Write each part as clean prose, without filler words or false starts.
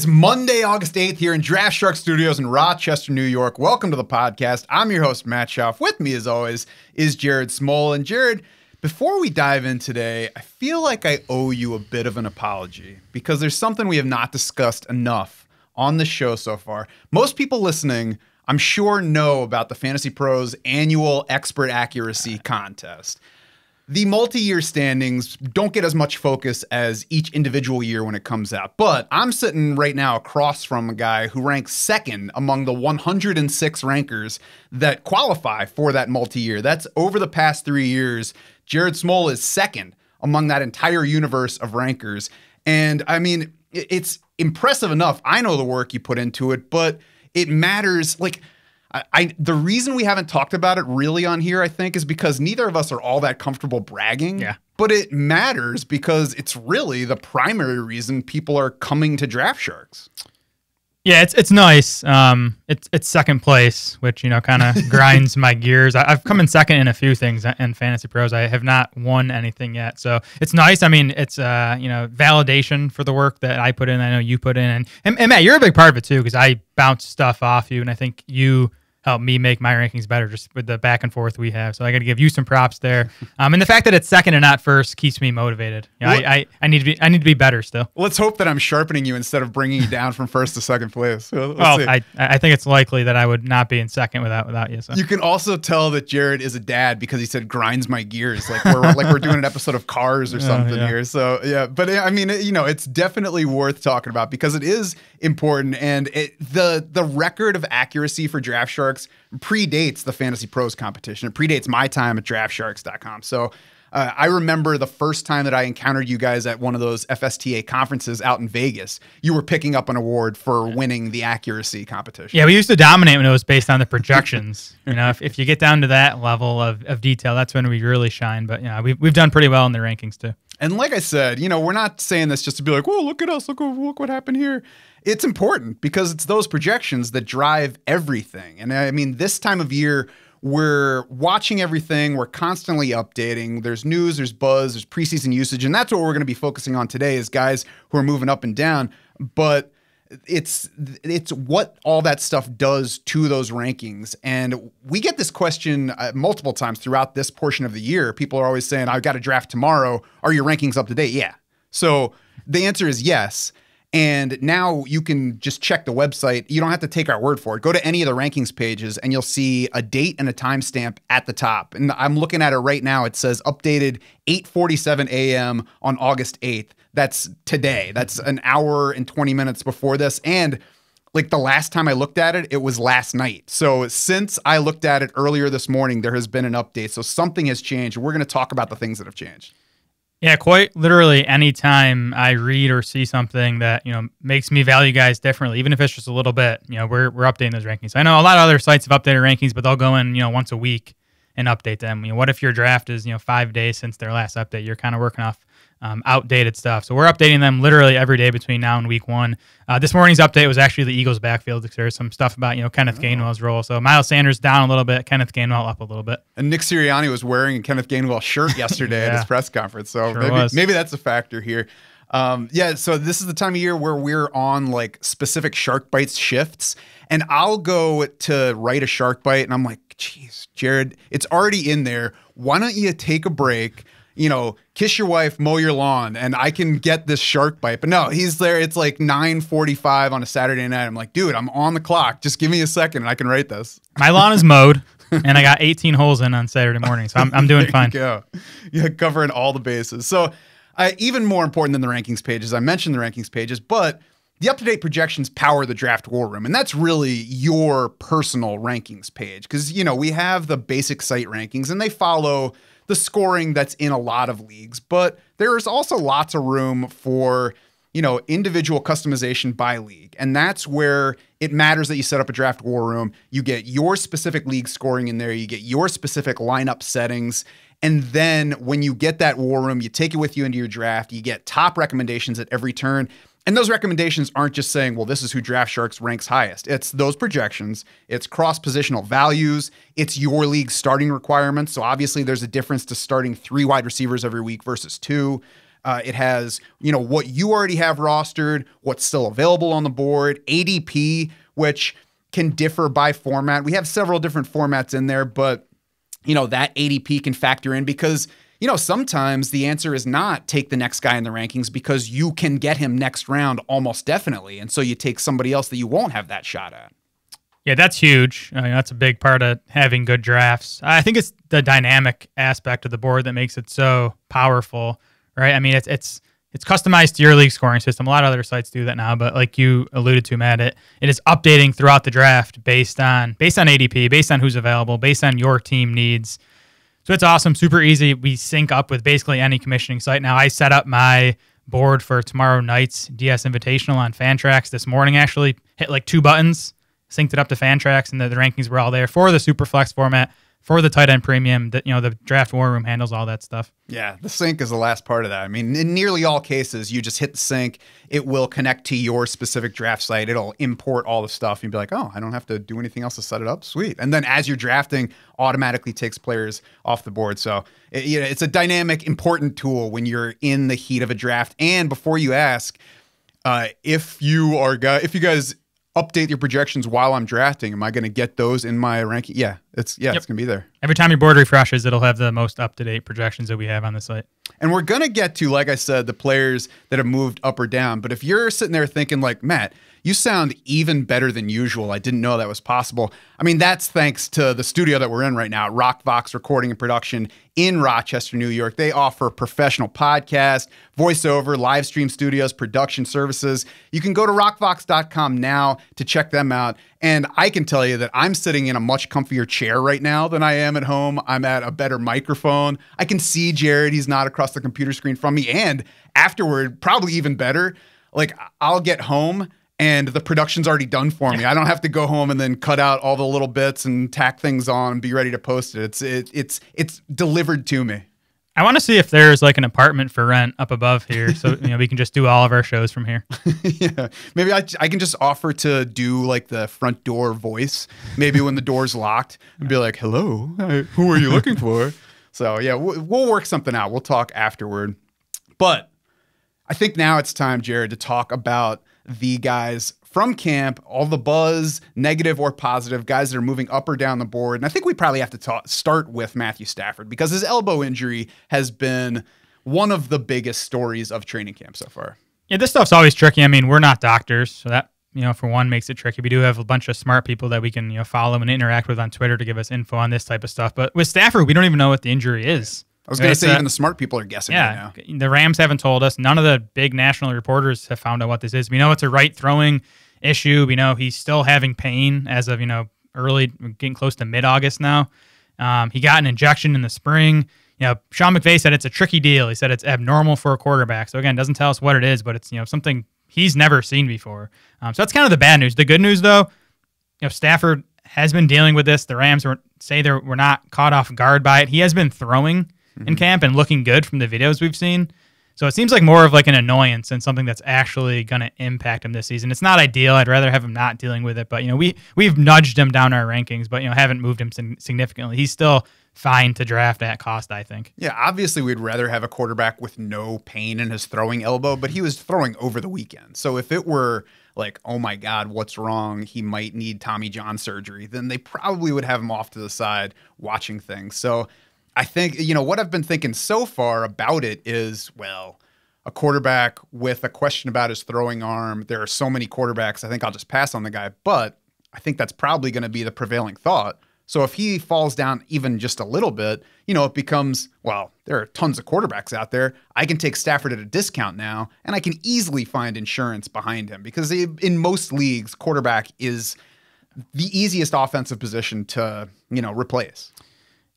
is Monday, August 8th here in Draft Shark Studios in Rochester, New York. Welcome to the podcast. I'm your host, Matt Schauf. With me, as always, is Jared Small. And Jared, before we dive in today, I feel like I owe you a bit of an apology because there's something we have not discussed enough on the show so far. Most people listening, I'm sure, know about the Fantasy Pros annual expert accuracy contest. The multi-year standings don't get as much focus as each individual year when it comes out. But I'm sitting right now across from a guy who ranks second among the 106 rankers that qualify for that multi-year. That's over the past 3 years. Jared Small is second among that entire universe of rankers. And I mean, it's impressive enough. I know the work you put into it, but it matters. Like, the reason we haven't talked about it really on here, I think, is because neither of us are all that comfortable bragging. Yeah. But it matters because it's really the primary reason people are coming to Draft Sharks. Yeah, it's nice. It's second place, which, kind of grinds my gears. I've come in second in a few things in Fantasy Pros. I have not won anything yet. So it's nice. I mean, it's, validation for the work that I put in. I know you put in. And Matt, you're a big part of it too, because I bounce stuff off you. And I think you help me make my rankings better just with the back and forth we have. So I got to give you some props there. And the fact that it's second and not first keeps me motivated. I need to be better still. Let's hope that I'm sharpening you instead of bringing you down from first to second place. Well, I think it's likely that I would not be in second without you. So. You can also tell that Jared is a dad because he said grinds my gears, like we're doing an episode of Cars or something here. So yeah, but I mean, it's definitely worth talking about because it is important, and the record of accuracy for Draft Sharks predates the Fantasy Pros competition. It predates my time at draftsharks.com. So I remember the first time that I encountered you guys at one of those FSTA conferences out in Vegas. You were picking up an award for winning the accuracy competition. Yeah, we used to dominate when it was based on the projections. If you get down to that level of detail, that's when we really shine. But we've done pretty well in the rankings too. And like I said, we're not saying this just to be like, whoa, look at us, look what happened here. It's important because it's those projections that drive everything. And I mean, this time of year, we're watching everything. We're constantly updating. There's news, there's buzz, there's preseason usage. And that's what we're going to be focusing on today is guys who are moving up and down. But it's what all that stuff does to those rankings. And we get this question multiple times throughout this portion of the year. People are always saying, I've got to draft tomorrow. Are your rankings up to date? Yeah. So the answer is yes. And now you can just check the website. You don't have to take our word for it. Go to any of the rankings pages and you'll see a date and a timestamp at the top. And I'm looking at it right now. It says updated 8:47 a.m. on August 8th. That's today. That's an hour and 20 minutes before this. And like the last time I looked at it, it was last night. So since I looked at it earlier this morning, there has been an update. So something has changed. We're going to talk about the things that have changed. Yeah, quite literally anytime I read or see something that, makes me value guys differently, even if it's just a little bit, we're updating those rankings. I know a lot of other sites have updated rankings, but they'll go in, once a week and update them. What if your draft is, 5 days since their last update? You're kind of working off outdated stuff. So we're updating them literally every day between now and week one. This morning's update was actually the Eagles backfield. There's some stuff about, Kenneth Gainwell's role. So Miles Sanders down a little bit, Kenneth Gainwell up a little bit. And Nick Sirianni was wearing a Kenneth Gainwell shirt yesterday at his press conference. So maybe that's a factor here. So this is the time of year where we're on like specific Shark Bites shifts, and I'll go to write a Shark Bite and I'm like, geez, Jared, it's already in there. Why don't you take a break? Kiss your wife, mow your lawn, and I can get this Shark Bite. But no, he's there. It's like 9:45 on a Saturday night. I'm like, dude, I'm on the clock. Just give me a second and I can write this. My lawn is mowed, and I got 18 holes in on Saturday morning, so I'm doing fine. Go. Yeah, covering all the bases. So even more important than the rankings pages, I mentioned the rankings pages, but the up-to-date projections power the draft war room, and that's really your personal rankings page because, we have the basic site rankings, and they follow the scoring that's in a lot of leagues, but there's also lots of room for, individual customization by league. And that's where it matters that you set up a draft war room. You get your specific league scoring in there. You get your specific lineup settings. And then when you get that war room, you take it with you into your draft. You get top recommendations at every turn. And those recommendations aren't just saying, well, this is who Draft Sharks ranks highest. It's those projections. It's cross-positional values. It's your league's starting requirements. So obviously there's a difference to starting 3 wide receivers every week versus 2. It has, what you already have rostered, what's still available on the board, ADP, which can differ by format. We have several different formats in there, but that ADP can factor in because, sometimes the answer is not take the next guy in the rankings because you can get him next round almost definitely. And so you take somebody else that you won't have that shot at. Yeah, that's huge. That's a big part of having good drafts. I think it's the dynamic aspect of the board that makes it so powerful, right? I mean, it's customized to your league scoring system. A lot of other sites do that now, but like you alluded to, Matt, it is updating throughout the draft based on ADP, based on who's available, based on your team needs. So it's awesome, super easy. We sync up with basically any commissioning site. Now, I set up my board for tomorrow night's DS Invitational on Fantrax this morning, actually. Hit like 2 buttons, synced it up to Fantrax, and the rankings were all there for the Superflex format, for the tight end premium. The draft war room handles all that stuff. Yeah, the sync is the last part of that. I mean, in nearly all cases, you just hit the sync. It will connect to your specific draft site. It'll import all the stuff. You'll be like, oh, I don't have to do anything else to set it up. Sweet. And then as you're drafting, automatically takes players off the board. So it's a dynamic, important tool when you're in the heat of a draft. And before you ask, if you guys update your projections while I'm drafting, am I going to get those in my ranking? Yeah, it's going to be there. Every time your board refreshes, it'll have the most up-to-date projections that we have on the site. And we're going to get to, like I said, the players that have moved up or down. But if you're sitting there thinking like, Matt, you sound even better than usual. I didn't know that was possible. I mean, that's thanks to the studio that we're in right now, RockVox Recording and Production in Rochester, New York. They offer professional podcast, voiceover, live stream studios, production services. You can go to rockvox.com now to check them out. And I can tell you that I'm sitting in a much comfier chair right now than I am at home. I'm at a better microphone. I can see Jared. He's not across the computer screen from me. And afterward, probably even better, like I'll get home and the production's already done for me. I don't have to go home and then cut out all the little bits and tack things on and be ready to post it. It's delivered to me. I want to see if there's like an apartment for rent up above here, so we can just do all of our shows from here. Yeah, maybe I can just offer to do like the front door voice. Maybe when the door's locked, and be like, "Hello, who are you looking for?" So yeah, we'll work something out. We'll talk afterward. But I think now it's time, Jared, to talk about the guys from camp, all the buzz, negative or positive, guys that are moving up or down the board. And I think we probably have to start with Matthew Stafford because his elbow injury has been one of the biggest stories of training camp so far. Yeah, this stuff's always tricky. I mean, we're not doctors, so that, for one, makes it tricky. We do have a bunch of smart people that we can, follow and interact with on Twitter to give us info on this type of stuff. But with Stafford, we don't even know what the injury is. I was going to say even the smart people are guessing right now. The Rams haven't told us. None of the big national reporters have found out what this is. We know it's a right throwing issue. We know he's still having pain as of, early, getting close to mid-August now. He got an injection in the spring. Sean McVay said it's a tricky deal. He said it's abnormal for a quarterback. So again, doesn't tell us what it is, but it's, something he's never seen before. So that's kind of the bad news. The good news, though, Stafford has been dealing with this. The Rams were not caught off guard by it. He has been throwing in camp and looking good from the videos we've seen. So it seems like more of like an annoyance than something that's actually going to impact him this season. It's not ideal. I'd rather have him not dealing with it. But, we've nudged him down our rankings, but, haven't moved him significantly. He's still fine to draft at cost, I think. Yeah, obviously we'd rather have a quarterback with no pain in his throwing elbow, but he was throwing over the weekend. So if it were like, oh my God, what's wrong? He might need Tommy John surgery, then they probably would have him off to the side watching things. So I think, what I've been thinking so far about it is, well, a quarterback with a question about his throwing arm. There are so many quarterbacks. I think I'll just pass on the guy, but I think that's probably going to be the prevailing thought. So if he falls down even just a little bit, it becomes, well, there are tons of quarterbacks out there. I can take Stafford at a discount now, and I can easily find insurance behind him because in most leagues, quarterback is the easiest offensive position to, replace.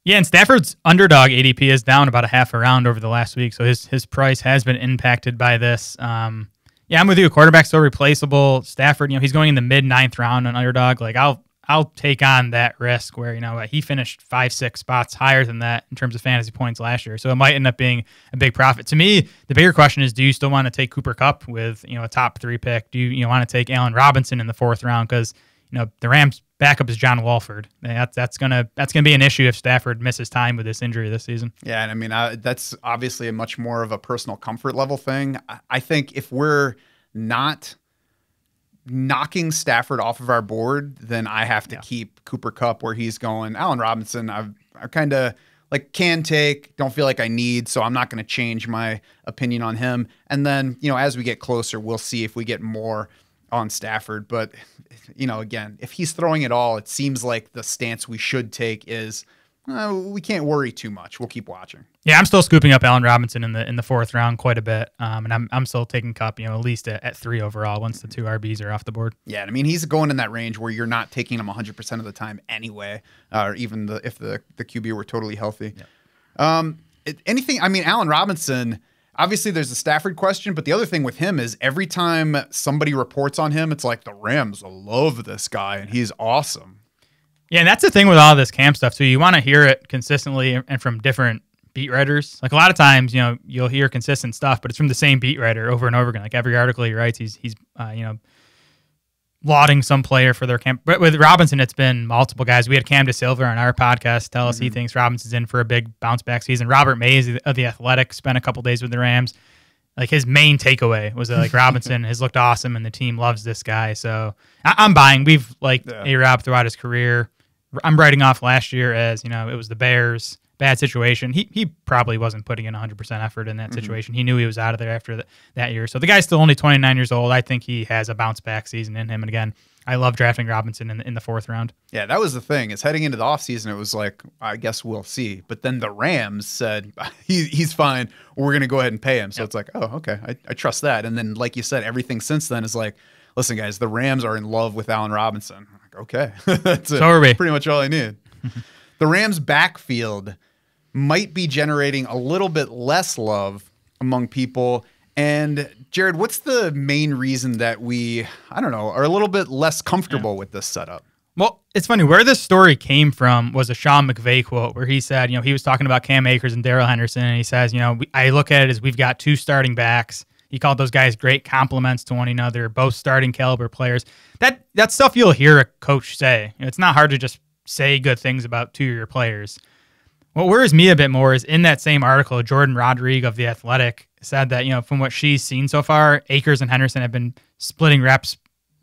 Yeah, and Stafford's underdog ADP is down about a half a round over the last week, so his price has been impacted by this. I'm with you. Quarterback's so replaceable. Stafford, he's going in the mid-9th round on underdog. Like I'll take on that risk where he finished 5-6 spots higher than that in terms of fantasy points last year, so it might end up being a big profit. To me, the bigger question is: do you still want to take Cooper Kupp with a top 3 pick? Do you want to take Allen Robinson in the 4th round because the Rams backup is John Walford. That's gonna be an issue if Stafford misses time with this injury this season. Yeah, and I mean that's obviously a much more of a personal comfort level thing. I think if we're not knocking Stafford off of our board, then I have to keep Cooper Kupp where he's going. Allen Robinson, I kind of like can take, don't feel like I need, so I'm not going to change my opinion on him. And then, as we get closer, we'll see if we get more on Stafford. But, again, if he's throwing it all, it seems like the stance we should take is we can't worry too much. We'll keep watching. Yeah, I'm still scooping up Allen Robinson in the fourth round quite a bit, and I'm still taking Kupp, at least at 3 overall once the 2 RBs are off the board. Yeah, I mean he's going in that range where you're not taking him 100% of the time anyway, or even if the QB were totally healthy. Yep. Anything? I mean, Allen Robinson. Obviously, there's the Stafford question, but the other thing with him is every time somebody reports on him, it's like the Rams love this guy and he's awesome. Yeah, and that's the thing with all this camp stuff too. You want to hear it consistently and from different beat writers. Like a lot of times, you'll hear consistent stuff, but it's from the same beat writer over and over again. Like every article he writes, he's lauding some player for their camp. But with Robinson, it's been multiple guys. We had Cam DeSilva on our podcast tell us he thinks Robinson's in for a big bounce back season. Robert Mays of the Athletic spent a couple days with the Rams. Like his main takeaway was that Robinson has looked awesome and the team loves this guy. So I'm buying. We've liked A-Rob throughout his career. I'm writing off last year as, it was the Bears, bad situation. He probably wasn't putting in 100% effort in that situation. He knew he was out of there after that year. So the guy's still only 29 years old. I think he has a bounce back season in him. And again, I love drafting Robinson in the 4th round. Yeah, that was the thing. Is heading into the offseason, it was like, I guess we'll see. But then the Rams said, he's fine. We're going to go ahead and pay him. So it's like, oh, okay. I trust that. And then, like you said, everything since then is like, listen, guys, the Rams are in love with Allen Robinson. I'm like, okay. That's so are we. Pretty much all I need. The Rams backfield might be generating a little bit less love among people. And Jared, what's the main reason that we, are a little bit less comfortable with this setup? Well, it's funny. Where this story came from was a Sean McVay quote where he said, he was talking about Cam Akers and Darrell Henderson. And he says, I look at it as we've got 2 starting backs. He called those guys great compliments to one another, both starting caliber players. That stuff you'll hear a coach say. It's not hard to just say good things about 2 of your players. What worries me a bit more is in that same article, Jordan Rodrigue of The Athletic said that, from what she's seen so far, Akers and Henderson have been splitting reps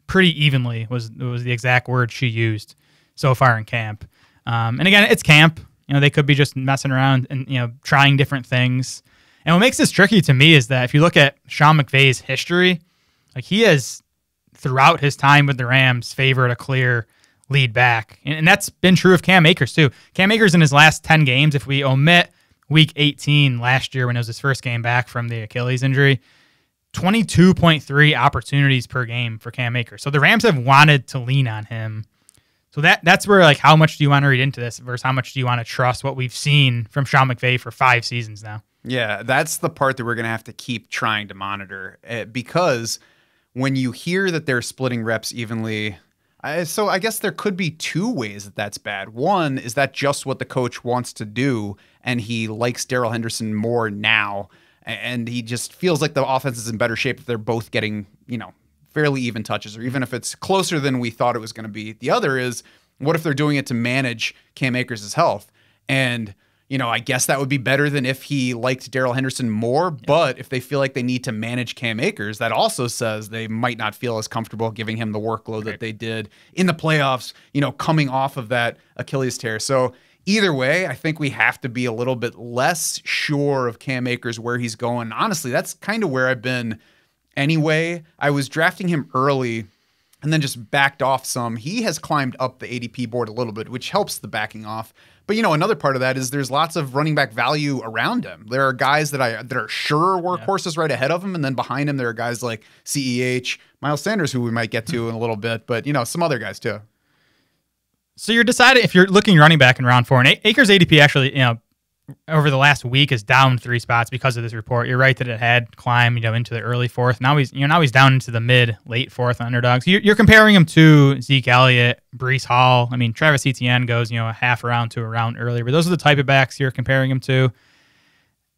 pretty evenly, was the exact word she used so far in camp. And again, it's camp. They could be just messing around and, trying different things. And what makes this tricky to me is that if you look at Sean McVay's history, like he has, throughout his time with the Rams, favored a clear lead back. And that's been true of Cam Akers too. Cam Akers in his last 10 games, if we omit week 18 last year when it was his first game back from the Achilles injury, 22.3 opportunities per game for Cam Akers. So the Rams have wanted to lean on him. So that's where, like, how much do you want to read into this versus how much do you want to trust what we've seen from Sean McVay for 5 seasons now? Yeah, that's the part that we're going to have to keep trying to monitor because when you hear that they're splitting reps evenly, so I guess there could be 2 ways that that's bad. One, is that just what the coach wants to do, and he likes Darrell Henderson more now, and he just feels like the offense is in better shape if they're both getting, fairly even touches, or even if it's closer than we thought it was going to be. The other is, what if they're doing it to manage Cam Akers' health? And I guess that would be better than if he liked Darrell Henderson more. Yeah. But if they feel like they need to manage Cam Akers, that also says they might not feel as comfortable giving him the workload that they did in the playoffs, coming off of that Achilles tear. So either way, I think we have to be a little bit less sure of Cam Akers, where he's going. Honestly, that's kind of where I've been anyway. I was drafting him early and then just backed off some. He has climbed up the ADP board a little bit, which helps the backing off. But, another part of that is there's lots of running back value around him. There are guys that are sure workhorses right ahead of him, and then behind him there are guys like CEH, Miles Sanders, who we might get to in a little bit, but, some other guys too. So you're deciding if you're looking running back in round 4, and Akers' ADP actually, over the last week is down 3 spots because of this report. You're right that it had climbed, into the early 4th. Now he's down into the late 4th underdogs. You're comparing him to Zeke Elliott, Breece Hall. I mean, Travis Etienne goes, a half a round to a round earlier, but those are the type of backs you're comparing him to.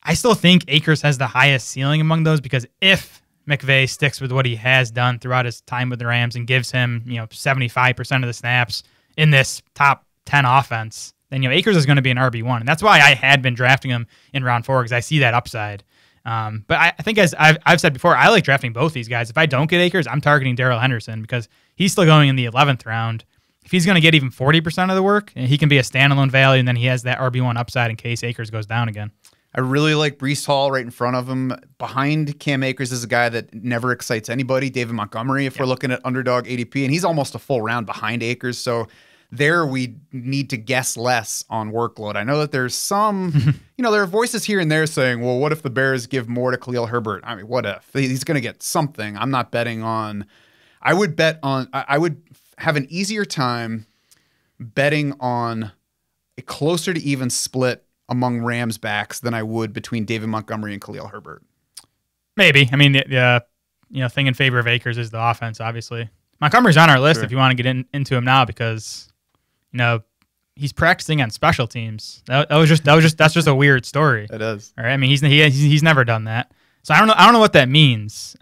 I still think Akers has the highest ceiling among those because if McVay sticks with what he has done throughout his time with the Rams and gives him, 75% of the snaps in this top 10 offense, then Akers is going to be an RB1, and that's why I had been drafting him in round 4 because I see that upside. But I think, as I've said before, I like drafting both these guys. If I don't get Akers, I'm targeting Darrell Henderson because he's still going in the 11th round. If he's going to get even 40% of the work, he can be a standalone value, and then he has that RB1 upside in case Akers goes down again. I really like Breece Hall right in front of him. Behind Cam Akers is a guy that never excites anybody, David Montgomery, if we're looking at underdog ADP, and he's almost a full round behind Akers. So there we need to guess less on workload. I know that there's some, there are voices here and there saying, well, what if the Bears give more to Khalil Herbert? I mean, what if? He's going to get something. I'm not betting on. I would have an easier time betting on a closer to even split among Rams backs than I would between David Montgomery and Khalil Herbert. Maybe. I mean, the thing in favor of Akers is the offense, obviously. Montgomery's on our list if you want to get into him now because, he's practicing on special teams. That's just a weird story. It is. All right? I mean, he's never done that. So I don't know what that means.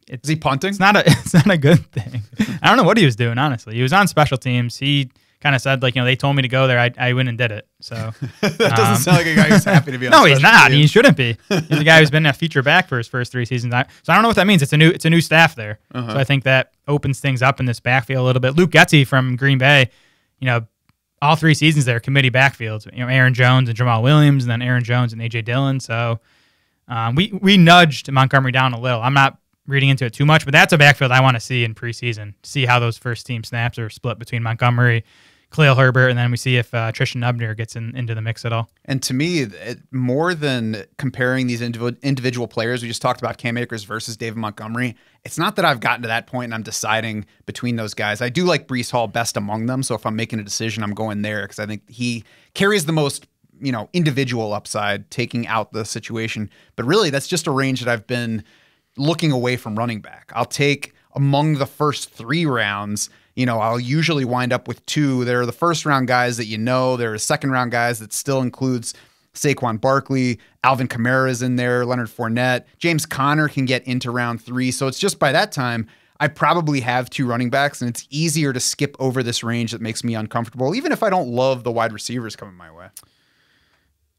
Is he punting? It's not a good thing. I don't know what he was doing, honestly. He was on special teams. He kind of said, they told me to go there. I went and did it. So that doesn't sound like a guy who's happy to be on no, he's not. teams. He shouldn't be. He's a guy who's been a feature back for his first 3 seasons. So I don't know what that means. It's a new staff there. So I think that opens things up in this backfield a little bit. Luke Getsy from Green Bay, all 3 seasons there, committee backfields. Aaron Jones and Jamal Williams, and then Aaron Jones and A.J. Dillon. So we nudged Montgomery down a little. I'm not reading into it too much, but that's a backfield I want to see in preseason, see how those first team snaps are split between Montgomery, Khalil Herbert, and then we see if Tristan Ubner gets into the mix at all. And to me, more than comparing these individual players, we just talked about Cam Akers versus David Montgomery. It's not that I've gotten to that point and I'm deciding between those guys. I do like Breece Hall best among them, so if I'm making a decision, I'm going there because I think he carries the most individual upside, taking out the situation. But really, that's just a range that I've been looking away from running back. I'll take among the first 3 rounds, I'll usually wind up with 2. There are the first round guys that there are second round guys that still includes Saquon Barkley, Alvin Kamara's in there, Leonard Fournette, James Conner can get into round 3. So it's just by that time, I probably have 2 running backs, and it's easier to skip over this range that makes me uncomfortable, even if I don't love the wide receivers coming my way.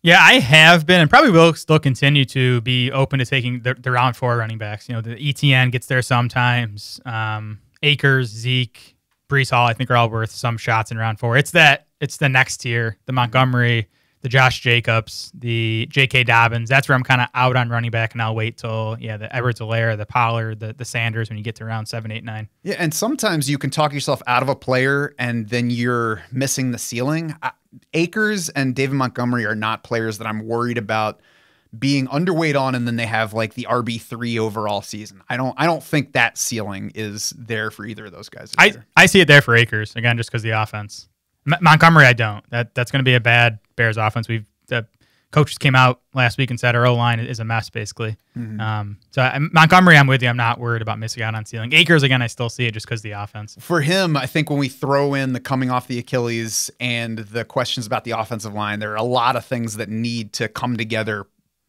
Yeah, I have been and probably will still continue to be open to taking the round 4 running backs. The Etienne gets there sometimes. Akers, Zeke, Breece Hall, I think are all worth some shots in round 4. It's the next tier, the Montgomery, the Josh Jacobs, the J.K. Dobbins. That's where I'm kind of out on running back, and I'll wait till the Edwards-Helaire, the Pollard, the Sanders when you get to round 7, 8, 9. Yeah, and sometimes you can talk yourself out of a player, and then you're missing the ceiling. Akers and David Montgomery are not players that I'm worried about being underweight on, and then they have the RB3 overall season. I don't think that ceiling is there for either of those guys. I see it there for Akers, again, just because the offense. Montgomery, I don't. That's going to be a bad Bears offense. The coaches came out last week and said our O-line is a mess, basically. Montgomery, I'm with you. I'm not worried about missing out on ceiling. Akers, again, I still see it just because the offense. For him, I think when we throw in the coming off the Achilles and the questions about the offensive line, there are a lot of things that need to come together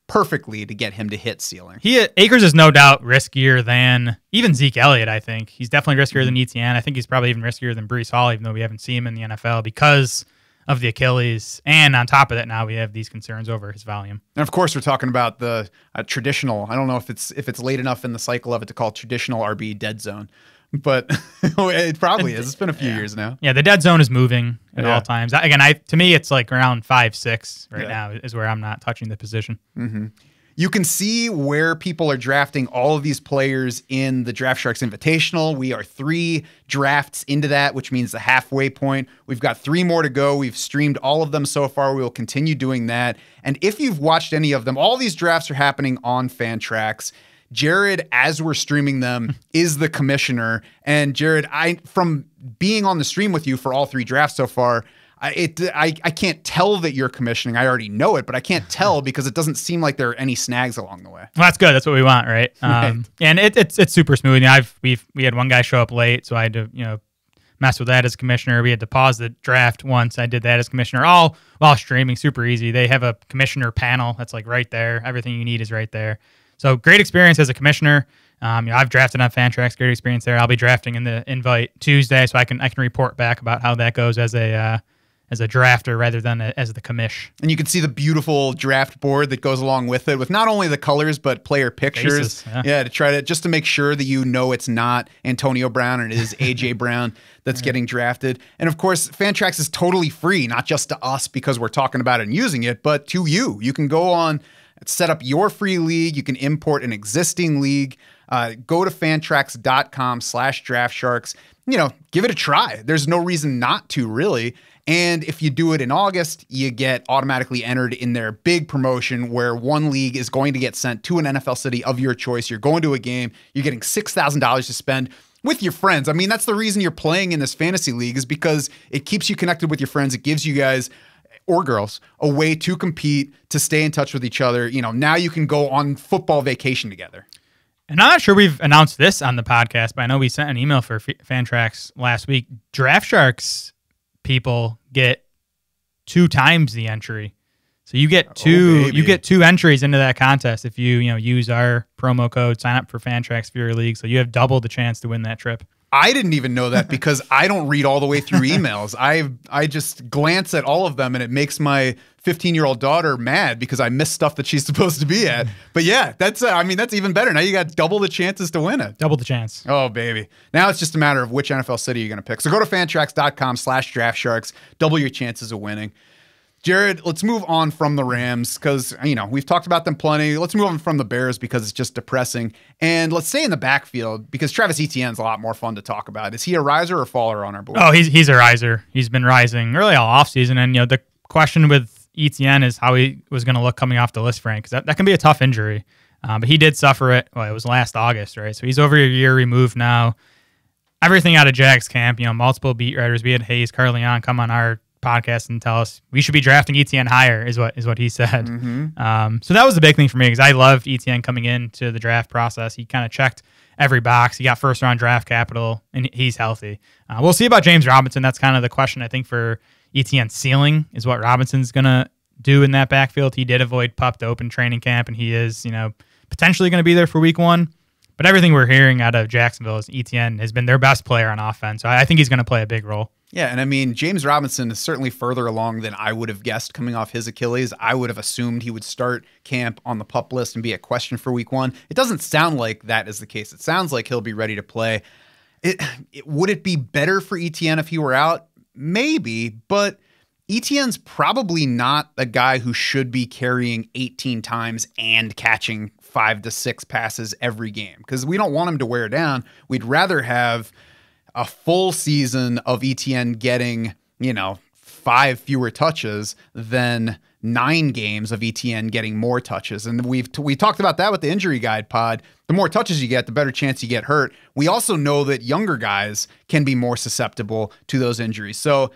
perfectly to get him to hit ceiling. Akers is no doubt riskier than even Zeke Elliott, I think. He's definitely riskier than Etienne. I think he's probably even riskier than Breece Hall, even though we haven't seen him in the NFL because of the Achilles. And on top of that, now we have these concerns over his volume. And of course, we're talking about the traditional, I don't know if it's late enough in the cycle of it to call traditional RB dead zone, but it probably is. It's been a few years now. Yeah, the dead zone is moving at all times. Again, to me, it's around 5, 6 right now is where I'm not touching the position. Mm-hmm. You can see where people are drafting all of these players in the Draft Sharks Invitational. We are 3 drafts into that, which means the halfway point. We've got 3 more to go. We've streamed all of them so far. We will continue doing that. And if you've watched any of them, all these drafts are happening on Fantrax. Jared, as we're streaming them, is the commissioner. And Jared, from being on the stream with you for all 3 drafts so far, I can't tell that you're commissioning. I already know it, but I can't tell because it doesn't seem like there are any snags along the way. Well, that's good. That's what we want, right? And it's super smooth. We had one guy show up late, so I had to mess with that as commissioner. We had to pause the draft once. I did that as commissioner, all while streaming. Super easy. They have a commissioner panel that's right there. Everything you need is right there. So great experience as a commissioner. I've drafted on Fantrax, great experience there. I'll be drafting in the invite Tuesday, so I can report back about how that goes as a drafter rather than as the commish. And you can see the beautiful draft board that goes along with it, with not only the colors but player pictures. Faces, yeah, to make sure that you know it's not Antonio Brown and it is AJ Brown that's getting drafted. And of course, Fantrax is totally free, not just to us because we're talking about it and using it, but to you. You can go on, set up your free league. You can import an existing league. Go to fantrax.com/draftsharks. Give it a try. There's no reason not to, really. And if you do it in August, you get automatically entered in their big promotion where one league is going to get sent to an NFL city of your choice. You're going to a game. You're getting $6,000 to spend with your friends. I mean, that's the reason you're playing in this fantasy league, is because it keeps you connected with your friends. It gives you guys or girls a way to compete, to stay in touch with each other. Now you can go on football vacation together. And I'm not sure we've announced this on the podcast, but I know we sent an email for Fantrax last week. Draft Sharks people get 2 times the entry. So you get two entries into that contest if you use our promo code, sign up for Fantrax for your league. So you have double the chance to win that trip. I didn't even know that because I don't read all the way through emails. I just glance at all of them, and it makes my 15-year-old daughter mad because I miss stuff that she's supposed to be at. But yeah, that's even better. Now you got double the chances to win it. Double the chance. Oh, baby. Now it's just a matter of which NFL city you're going to pick. So go to fantrax.com/draftsharks. Double your chances of winning. Jared, let's move on from the Rams because, we've talked about them plenty. Let's move on from the Bears because it's just depressing. And let's stay in the backfield because Travis Etienne's a lot more fun to talk about. Is he a riser or faller on our board? Oh, he's a riser. He's been rising really all offseason. And, the question with Etienne is how he was going to look coming off the list, Frank, because that can be a tough injury. But he did suffer it. Well, it was last August, right? So he's over a year removed now. Everything out of Jags camp, multiple beat writers. We had Hayes Carleon come on our podcast and tell us we should be drafting Etienne higher is what he said. Mm-hmm. So that was the big thing for me because I loved Etienne coming into the draft process. He kind of checked every box. He got first round draft capital and he's healthy. We'll see about James Robinson. That's kind of the question I think for Etienne's ceiling is what Robinson's going to do in that backfield. He did avoid PUP to open training camp and he is, potentially going to be there for week 1. But everything we're hearing out of Jacksonville is Etienne has been their best player on offense. So I think he's going to play a big role. Yeah, and James Robinson is certainly further along than I would have guessed coming off his Achilles. I would have assumed he would start camp on the PUP list and be a question for week 1. It doesn't sound like that is the case. It sounds like he'll be ready to play. Would it be better for Etienne if he were out? Maybe, but Etienne's probably not a guy who should be carrying 18 times and catching 5 to 6 passes every game because we don't want him to wear down. We'd rather have a full season of Etienne getting, 5 fewer touches than 9 games of Etienne getting more touches. And we talked about that with the injury guide pod. The more touches you get, the better chance you get hurt. We also know that younger guys can be more susceptible to those injuries. So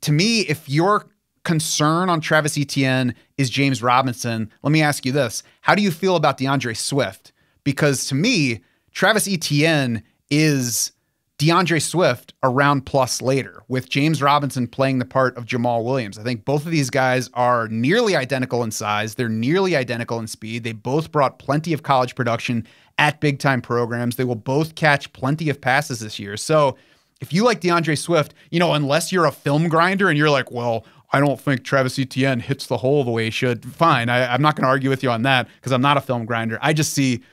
to me, if your concern on Travis Etienne is James Robinson, let me ask you this. How do you feel about DeAndre Swift? Because to me, Travis Etienne is DeAndre Swift a round plus later with James Robinson playing the part of Jamal Williams. I think both of these guys are nearly identical in size. They're nearly identical in speed. They both brought plenty of college production at big time programs. They will both catch plenty of passes this year. So if you like DeAndre Swift, unless you're a film grinder and you're like, well, I don't think Travis Etienne hits the hole the way he should. Fine. I'm not going to argue with you on that because I'm not a film grinder. I just see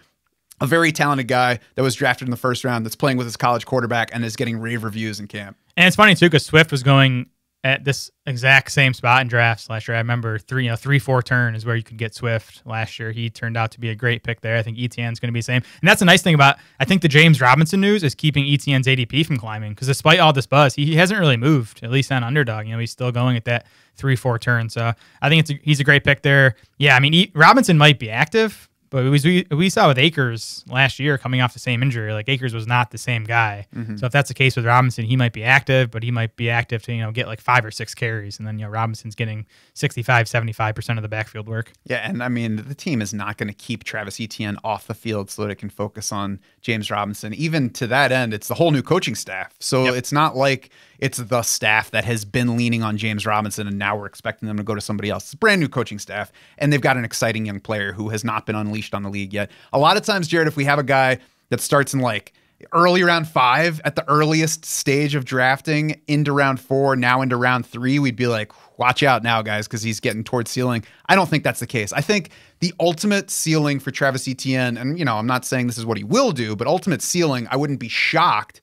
a very talented guy that was drafted in the first round that's playing with his college quarterback and is getting rave reviews in camp. And it's funny too because Swift was going at this exact same spot in drafts last year. I remember 3-4 turn is where you could get Swift last year. He turned out to be a great pick there. I think Etienne's going to be the same. And that's the nice thing about, I think the James Robinson news is keeping Etienne's ADP from climbing because despite all this buzz, he hasn't really moved, at least on underdog. He's still going at that 3-4 turn. So I think he's a great pick there. Yeah, Robinson might be active, but we saw with Akers last year coming off the same injury. Like Akers was not the same guy. Mm-hmm. So if that's the case with Robinson, he might be active, but he might be active to get like 5 or 6 carries, and then Robinson's getting 65-75% of the backfield work. Yeah, and the team is not going to keep Travis Etienne off the field so that it can focus on James Robinson. Even to that end, it's the whole new coaching staff. So It's not like it's the staff that has been leaning on James Robinson and now we're expecting them to go to somebody else. It's a brand new coaching staff, and they've got an exciting young player who has not been unleashed on the league yet. A lot of times, Jared, if we have a guy that starts in like early round 5 at the earliest stage of drafting into round 4, now into round 3, we'd be like, watch out now, guys, because he's getting towards ceiling. I don't think that's the case. I think the ultimate ceiling for Travis Etienne, and I'm not saying this is what he will do, but ultimate ceiling, I wouldn't be shocked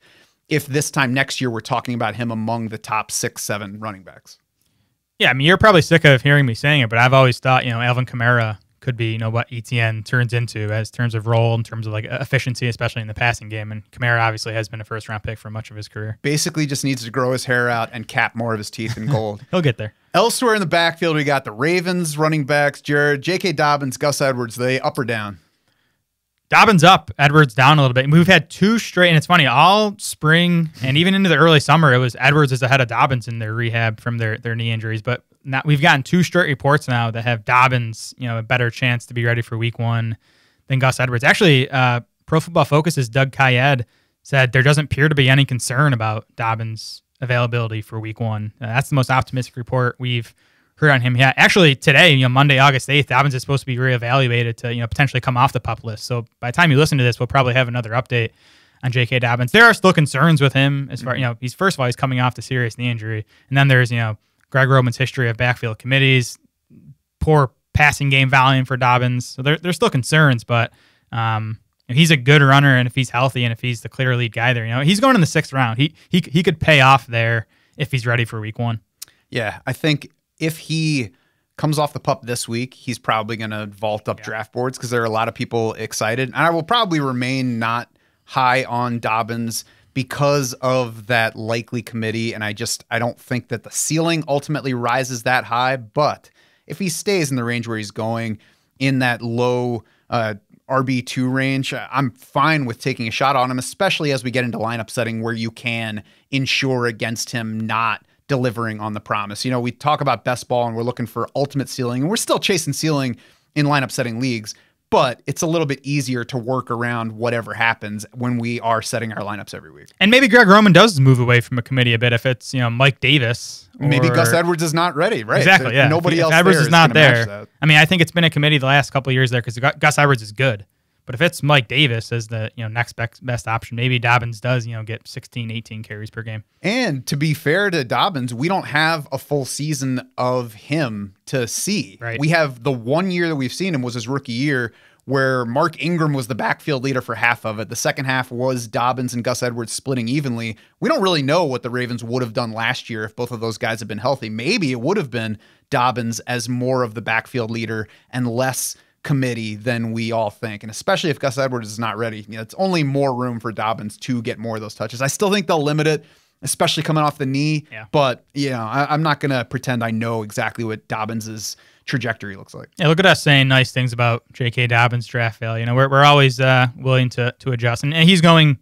if this time next year we're talking about him among the top 6, 7 running backs. Yeah, I mean, you're probably sick of hearing me saying it, but I've always thought, Alvin Kamara could be, what Etienne turns into as terms of role, in terms of like efficiency, especially in the passing game. And Kamara obviously has been a first-round pick for much of his career. Basically just needs to grow his hair out and cap more of his teeth in gold. He'll get there. Elsewhere in the backfield, we got the Ravens running backs, Jared, J.K. Dobbins, Gus Edwards. They up or down? Dobbins up, Edwards down a little bit. We've had 2 straight, and it's funny, all spring and even into the early summer, it was Edwards is ahead of Dobbins in their rehab from their knee injuries. But now we've gotten 2 straight reports now that have Dobbins, a better chance to be ready for week 1 than Gus Edwards. Actually, Pro Football Focus's Doug Kayed said there doesn't appear to be any concern about Dobbins' availability for week 1. That's the most optimistic report we've heard on him. Yeah, actually today, Monday, August 8th, Dobbins is supposed to be reevaluated to, potentially come off the PUP list. So by the time you listen to this, we'll probably have another update on J.K. Dobbins. There are still concerns with him as far, he's first of all, he's coming off the serious knee injury. And then there's, Greg Roman's history of backfield committees, poor passing game volume for Dobbins. So there's still concerns, but he's a good runner, and if he's healthy and if he's the clear lead guy there, he's going in the 6th round. He could pay off there if he's ready for week 1. Yeah, I think if he comes off the PUP this week, he's probably going to vault up draft boards because there are a lot of people excited. And I will probably remain not high on Dobbins because of that likely committee. And I don't think that the ceiling ultimately rises that high. But if he stays in the range where he's going, in that low RB2 range, I'm fine with taking a shot on him, especially as we get into lineup setting where you can insure against him not delivering on the promise. We talk about best ball and we're looking for ultimate ceiling, and we're still chasing ceiling in lineup setting leagues, but it's a little bit easier to work around whatever happens when we are setting our lineups every week. And maybe Greg Roman does move away from a committee a bit if it's, Mike Davis. Maybe Gus Edwards is not ready, right? Exactly, yeah. Nobody else if Edwards is not there. I mean, I think it's been a committee the last couple of years there because Gus Edwards is good. But if it's Mike Davis as the next best option, maybe Dobbins does get 16, 18 carries per game. And to be fair to Dobbins, we don't have a full season of him to see. Right. We have the 1 year that we've seen him was his rookie year, where Mark Ingram was the backfield leader for half of it. The second half was Dobbins and Gus Edwards splitting evenly. We don't really know what the Ravens would have done last year if both of those guys had been healthy. Maybe it would have been Dobbins as more of the backfield leader and less committee than we all think. And especially if Gus Edwards is not ready, it's only more room for Dobbins to get more of those touches. I still think they'll limit it, especially coming off the knee. Yeah. But, I'm not going to pretend I know exactly what Dobbins' trajectory looks like. Yeah, look at us saying nice things about J.K. Dobbins' draft value. We're always willing to adjust. And he's going,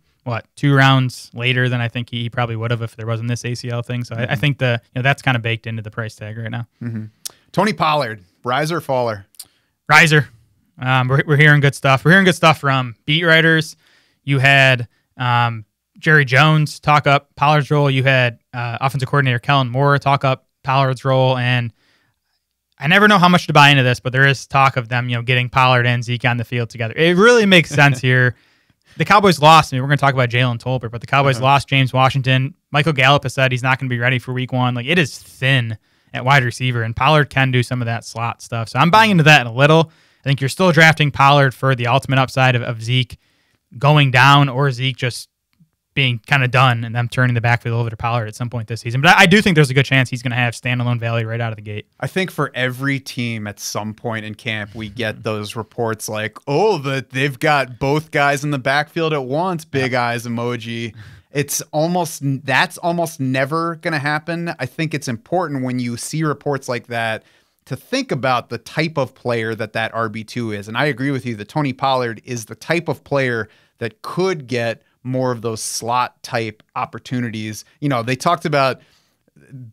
2 rounds later than I think he probably would have if there wasn't this ACL thing. So I think that's kind of baked into the price tag right now. Mm-hmm. Tony Pollard, riser or faller? Riser. We're hearing good stuff. We're hearing good stuff from beat writers. You had Jerry Jones talk up Pollard's role. You had offensive coordinator Kellen Moore talk up Pollard's role. And I never know how much to buy into this, but there is talk of them, getting Pollard and Zeke on the field together. It really makes sense here. The Cowboys lost. We're going to talk about Jalen Tolbert, but the Cowboys lost James Washington. Michael Gallup has said he's not going to be ready for week 1. It is thin at wide receiver, and Pollard can do some of that slot stuff. So I'm buying into that a little. I think you're still drafting Pollard for the ultimate upside of Zeke going down, or Zeke just being kind of done and them turning the backfield over to Pollard at some point this season. But I do think there's a good chance he's going to have standalone value right out of the gate. I think for every team at some point in camp, we get those reports like, that they've got both guys in the backfield at once, big eyes emoji. That's almost never going to happen. I think it's important when you see reports like that to think about the type of player that RB2 is. And I agree with you that Tony Pollard is the type of player that could get more of those slot type opportunities. They talked about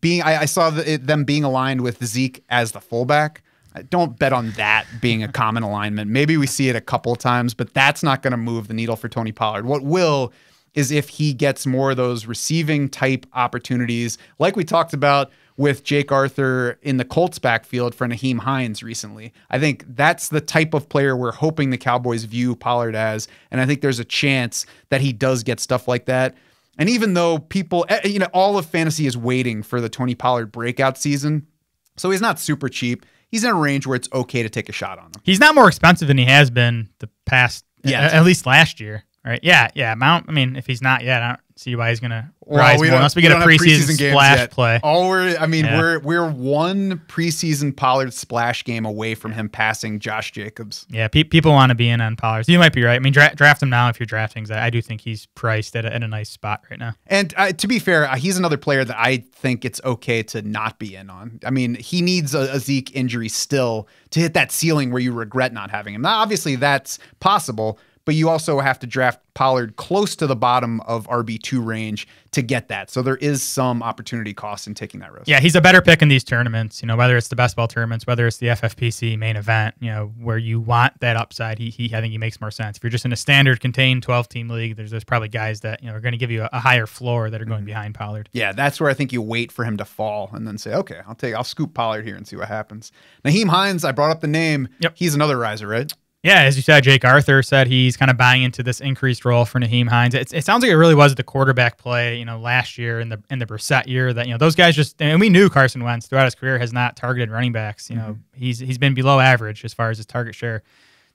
I saw them being aligned with Zeke as the fullback. Don't bet on that being a common alignment. Maybe we see it a couple of times, but that's not going to move the needle for Tony Pollard. What will is if he gets more of those receiving type opportunities, like we talked about with Jake Arthur in the Colts backfield for Nyheim Hines recently. I think that's the type of player we're hoping the Cowboys view Pollard as, and I think there's a chance that he does get stuff like that. And even though people, all of fantasy is waiting for the Tony Pollard breakout season, so he's not super cheap. He's in a range where it's okay to take a shot on him. He's not more expensive than he has been the past, at least last year. Right? Yeah. If he's not yet, I don't see why he's going to rise more unless we get a preseason splash play. We're one preseason Pollard splash game away from him passing Josh Jacobs. Yeah, people want to be in on Pollard. So you might be right. I mean, draft him now if you're drafting. I do think he's priced at a nice spot right now. And to be fair, he's another player that I think it's okay to not be in on. I mean, he needs a Zeke injury still to hit that ceiling where you regret not having him. Now, obviously, that's possible. But you also have to draft Pollard close to the bottom of RB2 range to get that. So there is some opportunity cost in taking that risk. Yeah, he's a better pick in these tournaments, whether it's the best ball tournaments, whether it's the FFPC main event, where you want that upside. I think he makes more sense. If you're just in a standard contained 12-team league, there's probably guys that are going to give you a higher floor that are going behind Pollard. Yeah, that's where I think you wait for him to fall and then say, okay, I'll scoop Pollard here and see what happens. Nyheim Hines, I brought up the name. Yep. He's another riser, right? Yeah, as you said, Jake Arthur said he's kind of buying into this increased role for Nyheim Hines. It sounds like it really was the quarterback play, last year in the Brissett year that those guys just, and we knew Carson Wentz throughout his career has not targeted running backs. He's been below average as far as his target share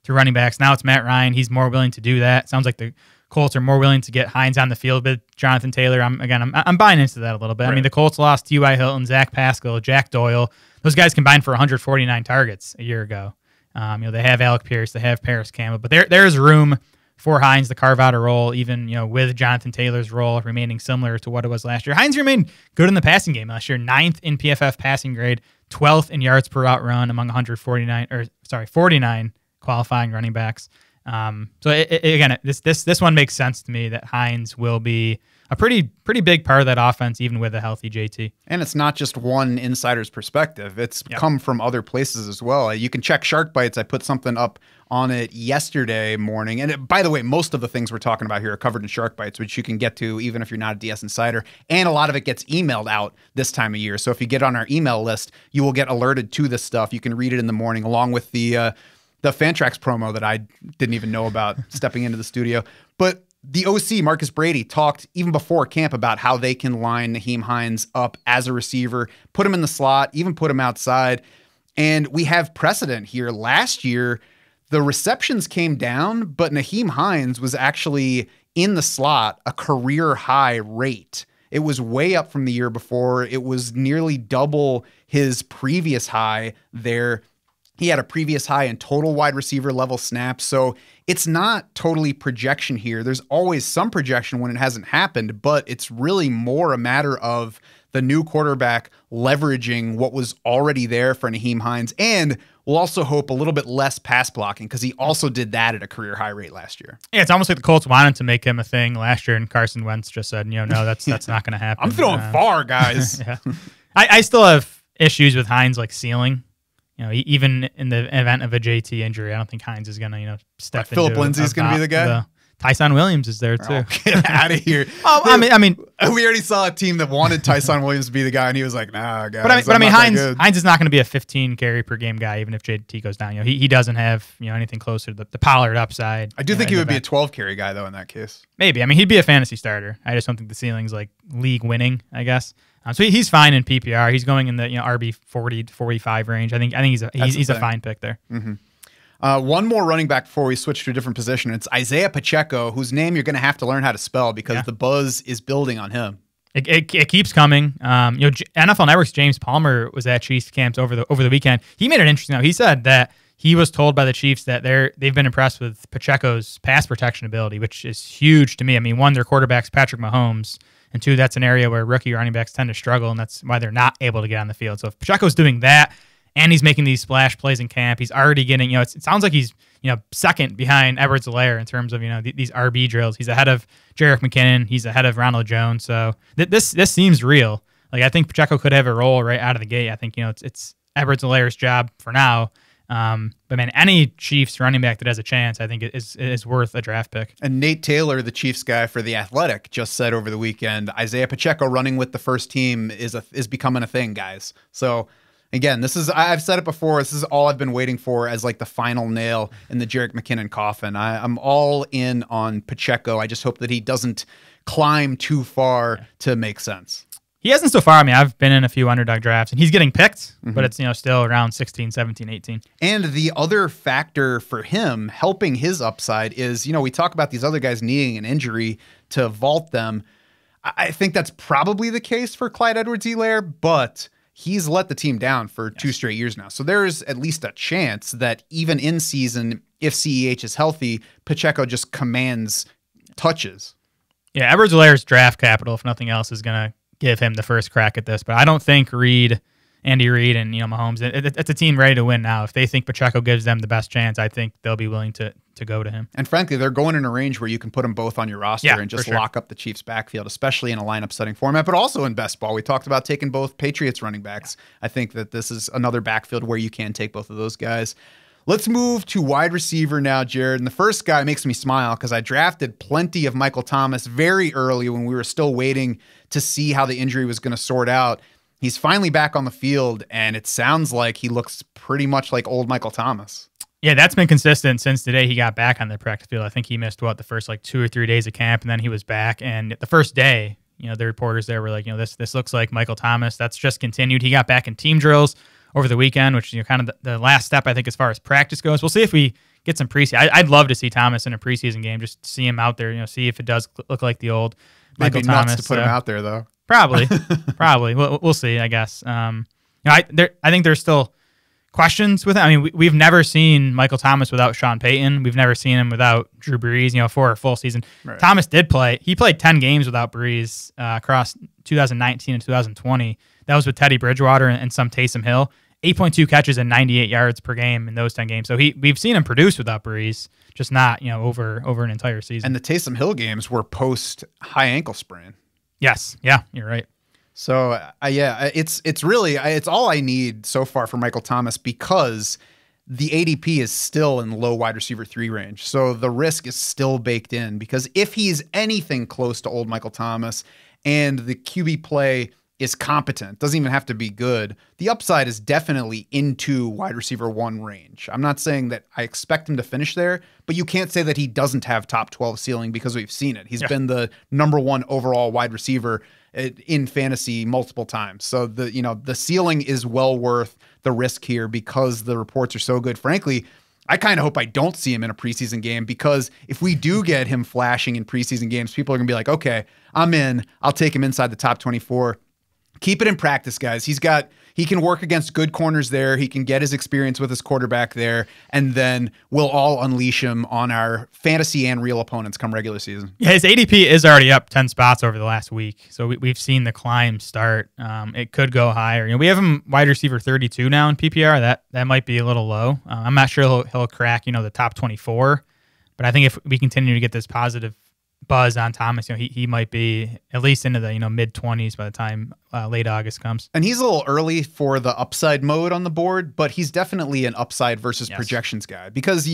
to running backs. Now it's Matt Ryan. He's more willing to do that. Sounds like the Colts are more willing to get Hines on the field with Jonathan Taylor. I'm buying into that a little bit. Right. I mean, the Colts lost T.Y. Hilton, Zach Pascal, Jack Doyle. Those guys combined for 149 targets a year ago. They have Alec Pierce, they have Paris Campbell, but there's room for Hines to carve out a role, even with Jonathan Taylor's role remaining similar to what it was last year. Hines remained good in the passing game last year, 9th in PFF passing grade, 12th in yards per route run among 49 qualifying running backs. This one makes sense to me that Hines will be a pretty big part of that offense, even with a healthy JT. And it's not just one insider's perspective. It's come from other places as well. You can check Shark Bites. I put something up on it yesterday morning. And by the way, most of the things we're talking about here are covered in Shark Bites, which you can get to even if you're not a DS Insider. And a lot of it gets emailed out this time of year. So if you get on our email list, you will get alerted to this stuff. You can read it in the morning along with the Fantrax promo that I didn't even know about stepping into the studio. But the OC, Marcus Brady, talked even before camp about how they can line Nyheim Hines up as a receiver, put him in the slot, even put him outside. And we have precedent here. Last year, the receptions came down, but Nyheim Hines was actually in the slot a career high rate. It was way up from the year before. It was nearly double his previous high there. He had a previous high in total wide receiver level snaps. So it's not totally projection here. There's always some projection when it hasn't happened, but it's really more a matter of the new quarterback leveraging what was already there for Nyheim Hines. And we'll also hope a little bit less pass blocking because he also did that at a career high rate last year. Yeah, it's almost like the Colts wanted to make him a thing last year, and Carson Wentz just said, no, that's not going to happen. I'm throwing far, guys. Yeah. I still have issues with Hines like ceiling. Even in the event of a JT injury, I don't think Hines is going to step into. Phillip Lindsay's going to be the guy. Tyson Williams is there too. Oh, get out of here! I mean, we already saw a team that wanted Tyson Williams to be the guy, and he was like, "Nah, guys." But I mean, Hines is not going to be a 15 carry per game guy, even if JT goes down. He doesn't have anything closer to the Pollard upside. I do think he would be a 12 carry guy though in that case. Maybe. I mean, he'd be a fantasy starter. I just don't think the ceiling's like league winning, I guess. So he's fine in PPR. He's going in the RB 40 to 45 range. I think he's a fine pick there. Mm-hmm. One more running back before we switch to a different position. It's Isiah Pacheco, whose name you're going to have to learn how to spell because the buzz is building on him. It keeps coming. NFL Network's James Palmer was at Chiefs camps over the weekend. He made it interesting. He said that he was told by the Chiefs that they've been impressed with Pacheco's pass protection ability, which is huge to me. I mean, one, their quarterback's Patrick Mahomes. And two, that's an area where rookie running backs tend to struggle, and that's why they're not able to get on the field. So if Pacheco's doing that, and he's making these splash plays in camp, he's already getting, it sounds like he's, second behind Edwards-Helaire in terms of, these RB drills. He's ahead of Jerick McKinnon. He's ahead of Ronald Jones. So this seems real. Like, I think Pacheco could have a role right out of the gate. I think, it's Edwards-Helaire's job for now. But man, any Chiefs running back that has a chance, I think is worth a draft pick. And Nate Taylor, the Chiefs guy for The Athletic, just said over the weekend, Isiah Pacheco running with the first team is becoming a thing, guys. So again, I've said it before, this is all I've been waiting for as like the final nail in the Jerick McKinnon coffin. I'm all in on Pacheco. I just hope that he doesn't climb too far to make sense. He hasn't so far. I mean, I've been in a few underdog drafts, and he's getting picked, but it's still around 16, 17, 18. And the other factor for him helping his upside is, we talk about these other guys needing an injury to vault them. I think that's probably the case for Clyde Edwards-Helaire, but he's let the team down for 2 straight years now. So there's at least a chance that even in season, if CEH is healthy, Pacheco just commands touches. Yeah, Edwards-Helaire's draft capital, if nothing else, is going to give him the first crack at this. But I don't think Andy Reid and Mahomes, it's a team ready to win now. If they think Pacheco gives them the best chance, I think they'll be willing to go to him. And frankly, they're going in a range where you can put them both on your roster and just lock up the Chiefs backfield, especially in a lineup setting format, but also in best ball. We talked about taking both Patriots running backs. I think that this is another backfield where you can take both of those guys. Let's move to wide receiver now, Jared. And the first guy makes me smile because I drafted plenty of Michael Thomas very early when we were still waiting to see how the injury was going to sort out. He's finally back on the field, and it sounds like he looks pretty much like old Michael Thomas. Yeah, that's been consistent since the day he got back on the practice field. I think he missed, the first 2 or 3 days of camp, and then he was back. And the first day, the reporters there were like, this looks like Michael Thomas. That's just continued. He got back in team drills over the weekend, which kind of the last step, I think, as far as practice goes. We'll see if we get some preseason. I'd love to see Thomas in a preseason game, just see him out there, see if it does look like the old Michael Thomas. Nuts to put him out there, though. Probably. We'll see, I guess. I think there's still questions with him. I mean, we've never seen Michael Thomas without Sean Payton. We've never seen him without Drew Brees, for a full season. Right. Thomas did play. He played 10 games without Brees across 2019 and 2020. That was with Teddy Bridgewater and some Taysom Hill. 8.2 catches and 98 yards per game in those 10 games. So we've seen him produce without Brees, just not over an entire season. And the Taysom Hill games were post high ankle sprain. Yes, yeah, you're right. So it's really it's all I need so far for Michael Thomas because the ADP is still in low wide receiver 3 range. So the risk is still baked in because if he's anything close to old Michael Thomas and the QB play is competent, doesn't even have to be good, the upside is definitely into wide receiver 1 range. I'm not saying that I expect him to finish there, but you can't say that he doesn't have top 12 ceiling because we've seen it. He's been the number 1 overall wide receiver in fantasy multiple times. So the ceiling is well worth the risk here because the reports are so good. Frankly, I kind of hope I don't see him in a preseason game because if we do get him flashing in preseason games, people are going to be like, okay, I'm in. I'll take him inside the top 24. Keep it in practice, guys. He can work against good corners there. He can get his experience with his quarterback there, and then we'll all unleash him on our fantasy and real opponents come regular season. Yeah, his ADP is already up 10 spots over the last week, so we've seen the climb start. It could go higher. We have him wide receiver 32 now in PPR. That might be a little low. I'm not sure he'll crack the top 24, but I think if we continue to get this positive buzz on Thomas, he might be at least into the mid 20s by the time late August comes. And he's a little early for the upside mode on the board, but he's definitely an upside versus projections guy because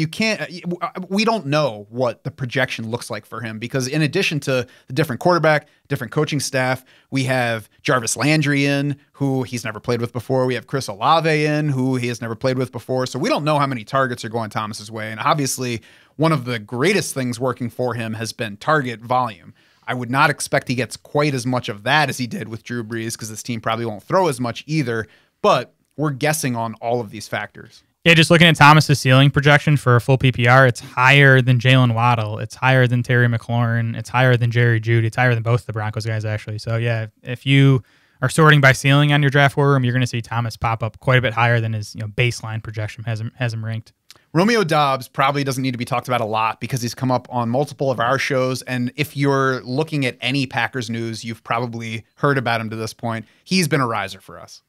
we don't know what the projection looks like for him because in addition to the different quarterback, different coaching staff, we have Jarvis Landry in, who he's never played with before. We have Chris Olave in, who he has never played with before. So we don't know how many targets are going Thomas's way. And obviously, one of the greatest things working for him has been target volume. I would not expect he gets quite as much of that as he did with Drew Brees because this team probably won't throw as much either, but we're guessing on all of these factors. Yeah, just looking at Thomas's ceiling projection for a full PPR, it's higher than Jalen Waddle. It's higher than Terry McLaurin. It's higher than Jerry Jeudy. It's higher than both the Broncos guys, actually. So, yeah, if you are sorting by ceiling on your draft war room, you're going to see Thomas pop up quite a bit higher than his baseline projection has him ranked. Romeo Doubs probably doesn't need to be talked about a lot because he's come up on multiple of our shows. And if you're looking at any Packers news, you've probably heard about him to this point. He's been a riser for us.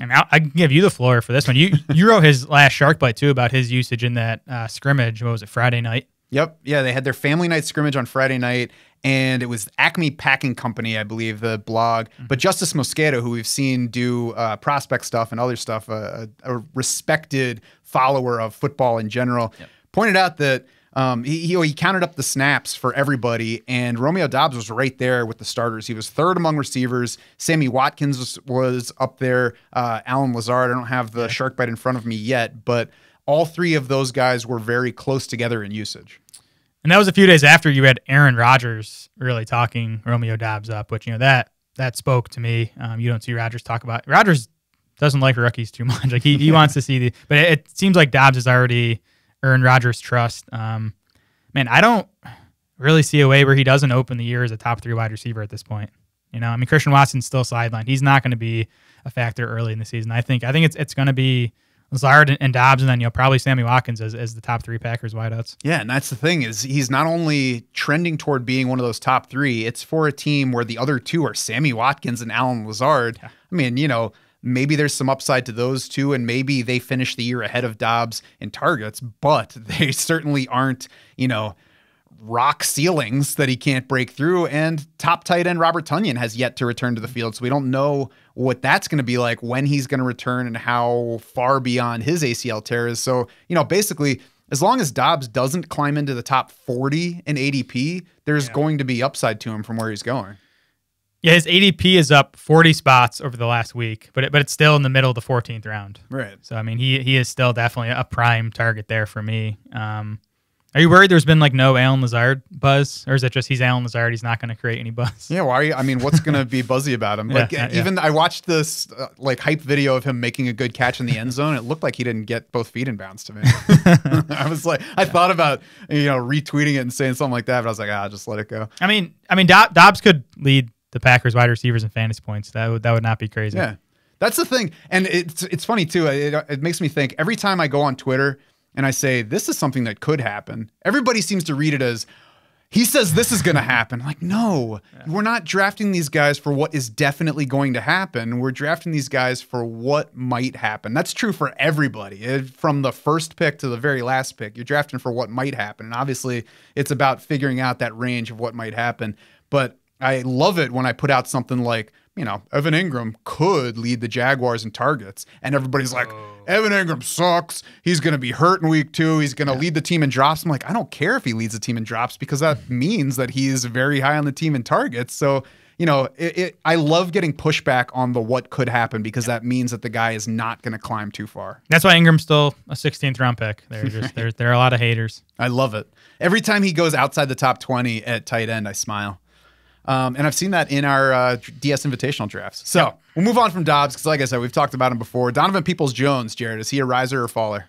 And I can give you the floor for this one. You wrote his last Shark Bite, too, about his usage in that scrimmage. What was it, Friday night? Yep. Yeah, they had their family night scrimmage on Friday night. and it was Acme Packing Company, I believe, the blog. But Justice Mosqueda, who we've seen do prospect stuff and other stuff, a respected follower of football in general, pointed out that he counted up the snaps for everybody, and Romeo Doubs was right there with the starters. He was third among receivers. Sammy Watkins was up there. Alan Lazard, I don't have the shark bite in front of me yet, but all three of those guys were very close together in usage. And that was a few days after you had Aaron Rodgers really talking Romeo Doubs up, which, that spoke to me. You don't see Rodgers talk about. Rodgers doesn't like rookies too much. Like he wants to see but it seems like Doubs has already earned Rodgers' trust. Man, I don't really see a way where he doesn't open the year as a top 3 wide receiver at this point. Christian Watson's still sidelined. He's not going to be a factor early in the season. I think it's going to be Lazard and Dobbs, and then probably Sammy Watkins as the top 3 Packers wideouts. Yeah, and that's the thing is he's not only trending toward being one of those top 3. It's for a team where the other 2 are Sammy Watkins and Alan Lazard. Yeah. I mean, maybe there's some upside to those 2, and maybe they finish the year ahead of Dobbs in targets, but they certainly aren't, rock ceilings that he can't break through. And top tight end Robert Tonyan has yet to return to the field, so we don't know what that's going to be like, when he's going to return, and how far beyond his ACL tear is. So, basically, as long as Dobbs doesn't climb into the top 40 in ADP, there's going to be upside to him from where he's going. Yeah, his ADP is up 40 spots over the last week, but it's still in the middle of the 14th round. Right. So, I mean, he is still definitely a prime target there for me. Are you worried there's been no Alan Lazard buzz, or is it just he's Alan Lazard, he's not going to create any buzz? Yeah, why are you? I mean, what's going to be buzzy about him? Even I watched this hype video of him making a good catch in the end zone. It looked like he didn't get both feet in bounds to me. I was like, I thought about retweeting it and saying something like that, but I was like, just let it go. I mean, Dobbs could lead the Packers wide receivers in fantasy points. That would not be crazy. Yeah, that's the thing, and it's funny too. It makes me think every time I go on Twitter and I say, this is something that could happen, everybody seems to read it as, he says this is going to happen. I'm like, no, we're not drafting these guys for what is definitely going to happen. We're drafting these guys for what might happen. That's true for everybody. From the first pick to the very last pick, you're drafting for what might happen. And obviously, it's about figuring out that range of what might happen. But I love it when I put out something like, Evan Ingram could lead the Jaguars in targets. And everybody's like, Evan Ingram sucks. He's going to be hurt in week 2. He's going to lead the team in drops. I'm like, I don't care if he leads the team in drops, because that means that he is very high on the team in targets. So, I love getting pushback on the what could happen, because that means that the guy is not going to climb too far. That's why Ingram's still a 16th round pick. There are a lot of haters. I love it. Every time he goes outside the top 20 at tight end, I smile. And I've seen that in our DS Invitational drafts. So we'll move on from Dobbs, because like I said, we've talked about him before. Donovan Peoples-Jones, Jared, is he a riser or faller?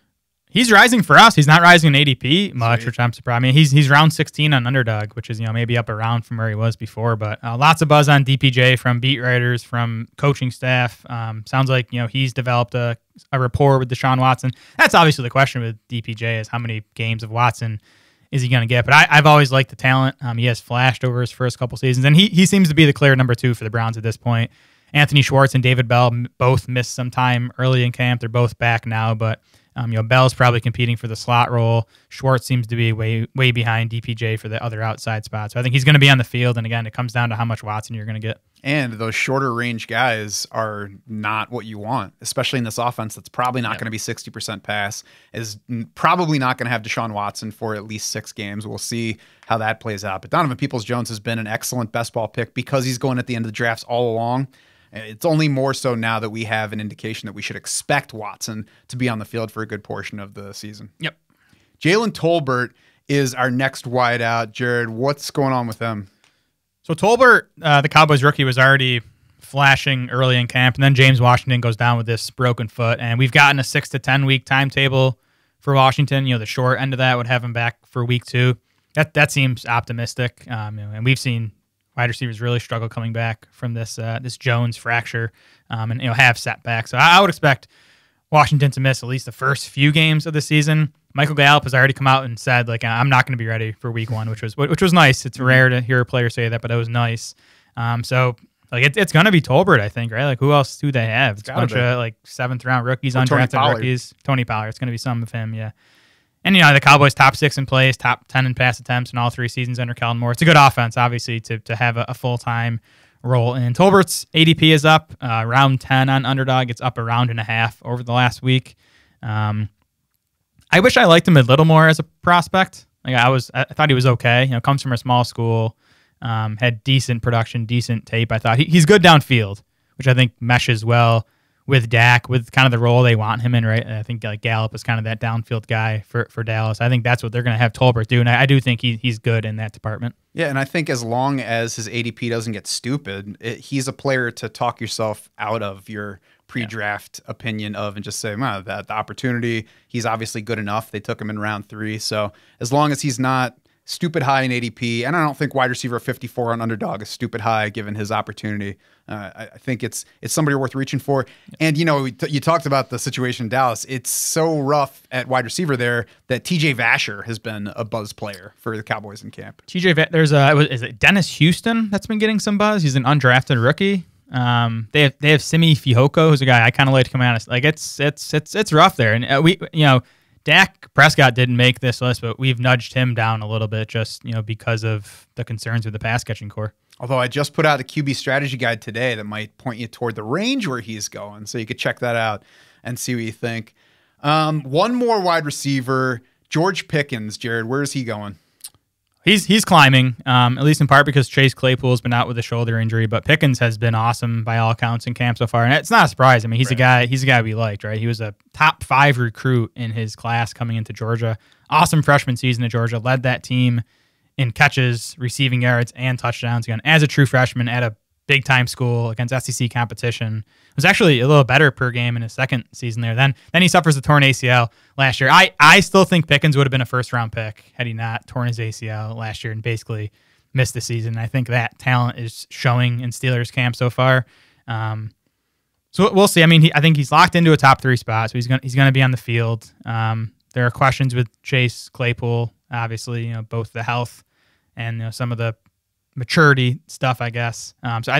He's rising for us. He's not rising in ADP much, which I'm surprised. I mean, he's round 16 on Underdog, which is maybe up a round from where he was before. But lots of buzz on DPJ from beat writers, from coaching staff. Sounds like he's developed a rapport with Deshaun Watson. That's obviously the question with DPJ, is how many games of Watson is he going to get? But I've always liked the talent. He has flashed over his first couple seasons, and he seems to be the clear number 2 for the Browns at this point. Anthony Schwartz and David Bell both missed some time early in camp. They're both back now, but Bell's probably competing for the slot role. Schwartz seems to be way behind DPJ for the other outside spots. So I think he's going to be on the field, and again, it comes down to how much Watson you're going to get. And those shorter range guys are not what you want, especially in this offense that's probably not going to be 60% pass, is probably not going to have Deshaun Watson for at least 6 games. We'll see how that plays out. But Donovan Peoples-Jones has been an excellent best ball pick because he's going at the end of the drafts all along. It's only more so now that we have an indication that we should expect Watson to be on the field for a good portion of the season. Yep. Jalen Tolbert is our next wideout. Jared, what's going on with him? So Tolbert, the Cowboys rookie, was already flashing early in camp, and then James Washington goes down with this broken foot, and we've gotten a 6 to 10 week timetable for Washington. The short end of that would have him back for week 2. That seems optimistic, and we've seen wide receivers really struggle coming back from this Jones fracture, and have setbacks. So I would expect Washington to miss at least the first few games of the season. Michael Gallup has already come out and said, I'm not going to be ready for week 1, which was nice. It's rare to hear a player say that, but it was nice. So it's going to be Tolbert, I think, right? Who else do they have? It's a bunch of 7th round rookies, undrafted rookies. Tony Pollard. It's going to be some of him, yeah. And, the Cowboys top 6 in plays, top 10 in pass attempts in all 3 seasons under Kellen Moore. It's a good offense, obviously, to have a full-time role. And Tolbert's ADP is up round 10 on Underdog. It's up a round and a half over the last week. I wish I liked him a little more as a prospect. I thought he was okay. Comes from a small school, had decent production, decent tape. I thought he's good downfield, which I think meshes well with Dak, with kind of the role they want him in, right? I think Gallup is kind of that downfield guy for Dallas. I think that's what they're going to have Tolbert do, and I do think he's good in that department. Yeah, and I think as long as his ADP doesn't get stupid, he's a player to talk yourself out of your pre-draft opinion of and just say, well, that the opportunity, he's obviously good enough. They took him in round 3. So as long as he's not stupid high in ADP, and I don't think wide receiver 54 on Underdog is stupid high given his opportunity. I think it's somebody worth reaching for. And, you talked about the situation in Dallas. It's so rough at wide receiver there that TJ Vasher has been a buzz player for the Cowboys in camp. There's is it Dennis Houston that's been getting some buzz? He's an undrafted rookie. They have Simi Fehoko, who's a guy I kind of like to come out. It's rough there. And Dak Prescott didn't make this list, but we've nudged him down a little bit just, because of the concerns with the pass catching core. Although I just put out a QB strategy guide today that might point you toward the range where he's going. So you could check that out and see what you think. One more wide receiver, George Pickens. Jared, where is he going? He's climbing, at least in part because Chase Claypool's been out with a shoulder injury, but Pickens has been awesome by all accounts in camp so far, and it's not a surprise. I mean, he's a guy we liked, right? He was a top 5 recruit in his class coming into Georgia. Awesome freshman season at Georgia, led that team in catches, receiving yards, and touchdowns again as a true freshman at a big-time school against SEC competition. It was actually a little better per game in his second season there. Then he suffers a torn ACL last year. I still think Pickens would have been a first-round pick had he not torn his ACL last year and basically missed the season. I think that talent is showing in Steelers camp so far. So we'll see. I mean, I think he's locked into a top 3 spot, so he's going to be on the field. There are questions with Chase Claypool, obviously, both the health and some of the maturity stuff, I guess.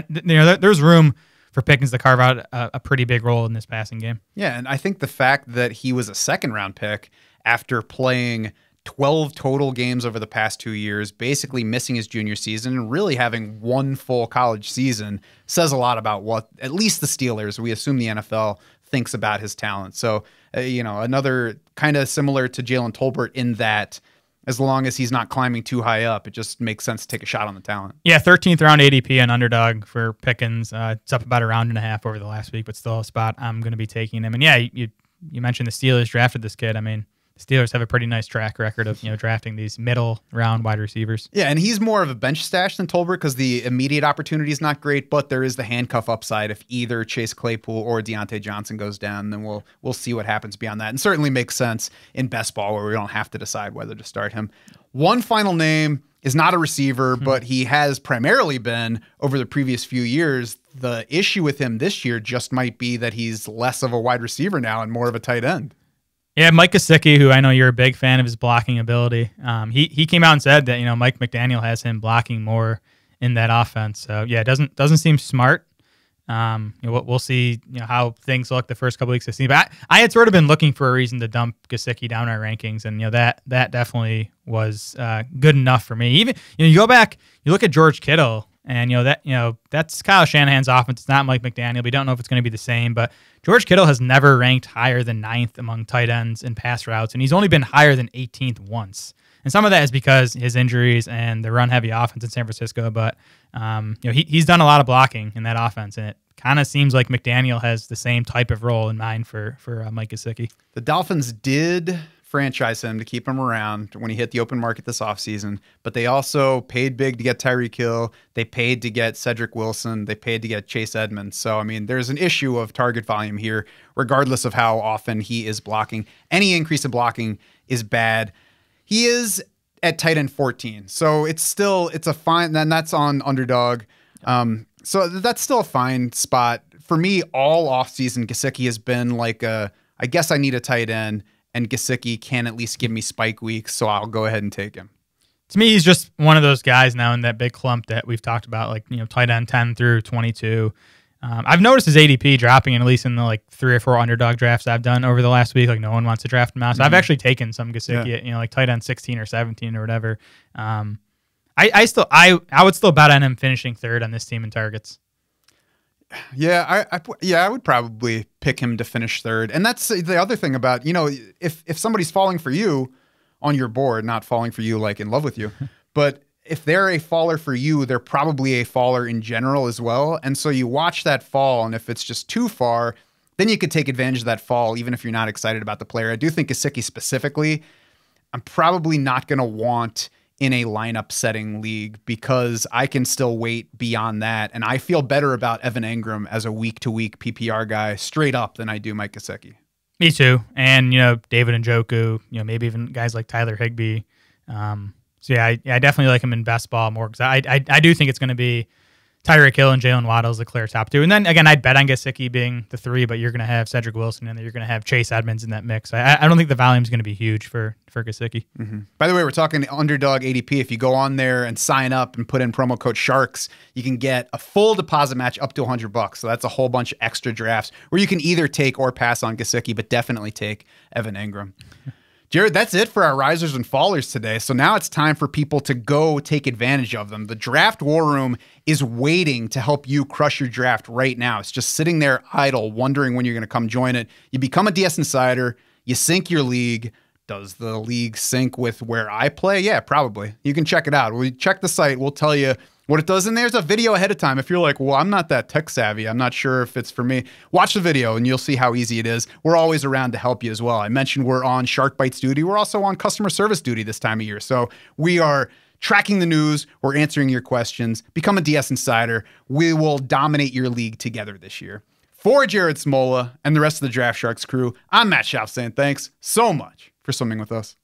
There's room for Pickens to carve out a pretty big role in this passing game. Yeah, and I think the fact that he was a second-round pick after playing 12 total games over the past 2 years, basically missing his junior season and really having one full college season says a lot about what at least the Steelers, we assume the NFL, thinks about his talent. So, another kind of similar to Jalen Tolbert in that as long as he's not climbing too high up, it just makes sense to take a shot on the talent. Yeah, 13th round ADP on Underdog for Pickens. It's up about a round and a half over the last week, but still a spot I'm going to be taking him. And yeah, you mentioned the Steelers drafted this kid. I mean, the Steelers have a pretty nice track record of drafting these middle round wide receivers. Yeah, and he's more of a bench stash than Tolbert because the immediate opportunity is not great, but there is the handcuff upside if either Chase Claypool or Deontay Johnson goes down. Then we'll see what happens beyond that, and certainly makes sense in best ball where we don't have to decide whether to start him. One final name is not a receiver, but he has primarily been over the previous few years. The issue with him this year just might be that he's less of a wide receiver now and more of a tight end. Yeah, Mike Gesicki, who I know you're a big fan of his blocking ability. He came out and said that Mike McDaniel has him blocking more in that offense. So yeah, it doesn't seem smart. We'll see how things look the first couple weeks of season. But I had sort of been looking for a reason to dump Gesicki down our rankings, and that definitely was good enough for me. Even you go back, you look at George Kittle. And that's Kyle Shanahan's offense. It's not Mike McDaniel. We don't know if it's going to be the same, but George Kittle has never ranked higher than 9th among tight ends in pass routes, and he's only been higher than 18th once. And some of that is because his injuries and the run-heavy offense in San Francisco. But he's done a lot of blocking in that offense, and it kind of seems like McDaniel has the same type of role in mind for Mike Gesicki. The Dolphins did franchise him to keep him around when he hit the open market this offseason, but they also paid big to get Tyreek Hill. They paid to get Cedric Wilson. They paid to get Chase Edmonds. So, I mean, there's an issue of target volume here, regardless of how often he is blocking. Any increase in blocking is bad. He is at tight end 14. So it's a fine, then that's on Underdog. So that's still a fine spot. For me, all offseason, Gesicki has been like I guess I need a tight end, and Gesicki can at least give me spike weeks, so I'll go ahead and take him. To me, he's just one of those guys now in that big clump that we've talked about, like tight end 10 through 22. I've noticed his ADP dropping, at least in the like 3 or 4 underdog drafts I've done over the last week. Like no one wants to draft him out. So I've actually taken some Gesicki, at, like tight end 16 or 17 or whatever. I would still bet on him finishing 3rd on this team in targets. Yeah, I would probably pick him to finish 3rd. And that's the other thing about, if somebody's falling for you on your board, not falling for you like in love with you, but if they're a faller for you, they're probably a faller in general as well. And so you watch that fall, and if it's just too far, then you could take advantage of that fall, even if you're not excited about the player. I do think Gesicki specifically, I'm probably not going to want in a lineup setting league because I can still wait beyond that. And I feel better about Evan Engram as a week-to-week PPR guy straight up than I do Mike Gesicki. Me too. And, David Njoku, maybe even guys like Tyler Higbee. So I definitely like him in best ball more because I do think it's going to be Tyreek Hill and Jalen Waddle is the clear top 2. And then again, I'd bet on Gesicki being the 3, but you're going to have Cedric Wilson in there. You're going to have Chase Edmonds in that mix. I don't think the volume is going to be huge for Gesicki. Mm-hmm. By the way, we're talking underdog ADP. If you go on there and sign up and put in promo code Sharks, you can get a full deposit match up to $100. So that's a whole bunch of extra drafts where you can either take or pass on Gesicki, but definitely take Evan Engram. Jared, that's it for our risers and fallers today. So now it's time for people to go take advantage of them. The Draft War Room is waiting to help you crush your draft right now. It's just sitting there idle, wondering when you're going to come join it. You become a DS Insider. You sync your league. Does the league sync with where I play? Yeah, probably. You can check it out. We check the site. We'll tell you what it does. And there's a video ahead of time. If you're like, well, I'm not that tech savvy, I'm not sure if it's for me, watch the video and you'll see how easy it is. We're always around to help you as well. I mentioned we're on Shark Bites duty. We're also on customer service duty this time of year. So we are tracking the news. We're answering your questions. Become a DS Insider. We will dominate your league together this year. For Jared Smola and the rest of the Draft Sharks crew, I'm Matt Schauf saying thanks so much for swimming with us.